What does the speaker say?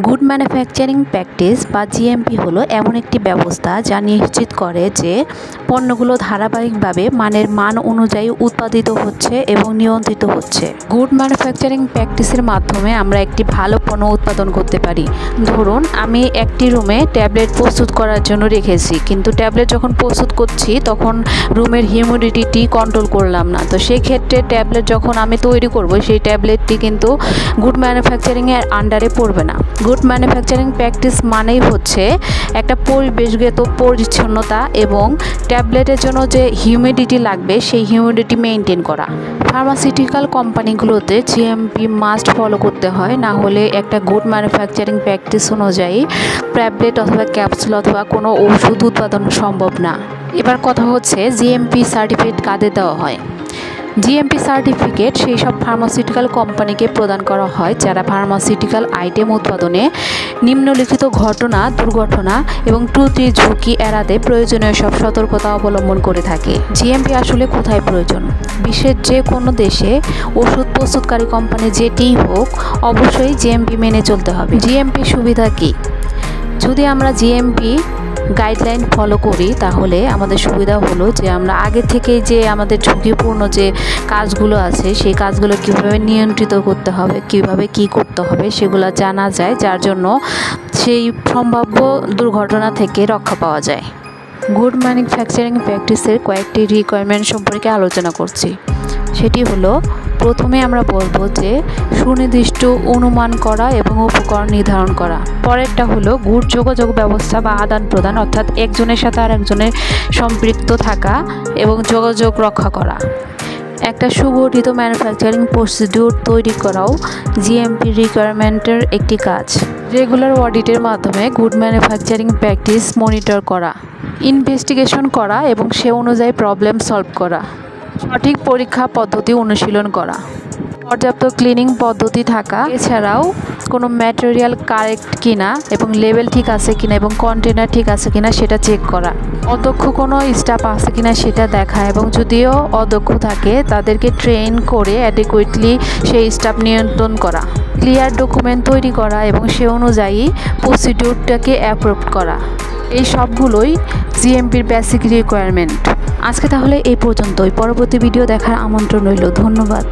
Good manufacturing practice বা GMP হলো এমন একটি ব্যবস্থা যা নিশ্চিত করে যে পণ্যগুলো ধারাবাহিকভাবে মান অনুযায়ী উৎপাদিত হচ্ছে এবং নিয়ন্ত্রিত হচ্ছে। গুড ম্যানুফ্যাকচারিং প্র্যাকটিসের মাধ্যমে আমরা একটি ভালো পণ্য উৎপাদন করতে পারি। ধরুন আমি একটি রুমে ট্যাবলেট প্রস্তুত করার জন্য রেখেছি, কিন্তু ট্যাবলেট যখন প্রস্তুত করছি তখন রুমের হিউমিডিটি কন্ট্রোল করলাম না। তো সেই ক্ষেত্রে ট্যাবলেট যখন আমি তৈরি করব সেই ট্যাবলেটটি কিন্তু গুড ম্যানুফ্যাকচারিংয়ের আন্ডারে পড়বে না। গুড ম্যানুফ্যাকচারিং প্র্যাকটিস মানেই হচ্ছে একটা পরিবেশগত পরিচ্ছন্নতা এবং ট্যাবলেটের জন্য যে হিউমিডিটি লাগবে সেই হিউমিডিটি মেনটেন করা। ফার্মাসিউটিক্যাল কোম্পানিগুলোতে জিএমপি মাস্ট ফলো করতে হয়, না হলে একটা গুড ম্যানুফ্যাকচারিং প্র্যাকটিস অনুযায়ী ট্যাবলেট অথবা ক্যাপসুল অথবা কোনো ওষুধ উৎপাদন সম্ভব না। এবার কথা হচ্ছে জিএমপি সার্টিফিকেট কাদের দেওয়া হয়। জিএমপি সার্টিফিকেট সেই সব ফার্মাসিউটিক্যাল কোম্পানিকে প্রদান করা হয় যারা ফার্মাসিউটিক্যাল আইটেম উৎপাদনে নিম্নলিখিত ঘটনা, দুর্ঘটনা এবং ত্রুটির ঝুঁকি এড়াতে প্রয়োজনীয় সব সতর্কতা অবলম্বন করে থাকে। জিএমপি আসলে কোথায় প্রয়োজন? বিশ্বের যে কোনো দেশে ওষুধ প্রস্তুতকারী কোম্পানি যেটিই হোক, অবশ্যই জিএমপি মেনে চলতে হবে। জিএমপি সুবিধা কী? যদি আমরা জিএমপি গাইডলাইন ফলো করি তাহলে আমাদের সুবিধা হলো যে আমরা আগে থেকেই যে আমাদের ঝুঁকিপূর্ণ যে কাজগুলো আছে সেই কাজগুলো কীভাবে নিয়ন্ত্রিত করতে হবে, কীভাবে কী করতে হবে সেগুলো জানা যায়, যার জন্য সেই সম্ভাব্য দুর্ঘটনা থেকে রক্ষা পাওয়া যায়। গুড ম্যানুফ্যাকচারিং প্র্যাকটিসের কয়েকটি রিকোয়ারমেন্ট সম্পর্কে আলোচনা করছি। সেটি হলো, প্রথমে আমরা বলবো যে সুনির্দিষ্ট অনুমান করা এবং উপকরণ নির্ধারণ করা। পরেরটা হলো গুড যোগাযোগ ব্যবস্থা বা আদান প্রদান, অর্থাৎ একজনের সাথে আরেকজনের সম্পৃক্ত থাকা এবং যোগাযোগ রক্ষা করা। একটা সুগঠিত ম্যানুফ্যাকচারিং প্রসিডিউর তৈরি করাও জিএমপি রিকোয়ারমেন্টের একটি কাজ। রেগুলার অডিটের মাধ্যমে গুড ম্যানুফ্যাকচারিং প্র্যাকটিস মনিটর করা, ইনভেস্টিগেশন করা এবং সে অনুযায়ী প্রবলেম সলভ করা, সঠিক পরীক্ষা পদ্ধতি অনুশীলন করা, পর্যাপ্ত ক্লিনিং পদ্ধতি থাকা, এছাড়াও কোনো ম্যাটেরিয়াল কারেক্ট কিনা এবং লেভেল ঠিক আছে কিনা এবং কন্টেনার ঠিক আছে কিনা সেটা চেক করা, অদক্ষ কোনো স্টাফ আছে কিনা সেটা দেখা এবং যদিও অদক্ষ থাকে তাদেরকে ট্রেন করে অ্যাডিকুয়েটলি সেই স্টাফ নিয়ন্ত্রণ করা, ক্লিয়ার ডকুমেন্ট তৈরি করা এবং সে অনুযায়ী প্রসিডিউরটাকে অ্যাপ্রুভ করা। এই সবগুলোই জিএমপির বেসিক রিকোয়ারমেন্ট। আজকে তাহলে এই পর্যন্তই। পরবর্তী ভিডিও দেখার আমন্ত্রণ রইল। ধন্যবাদ।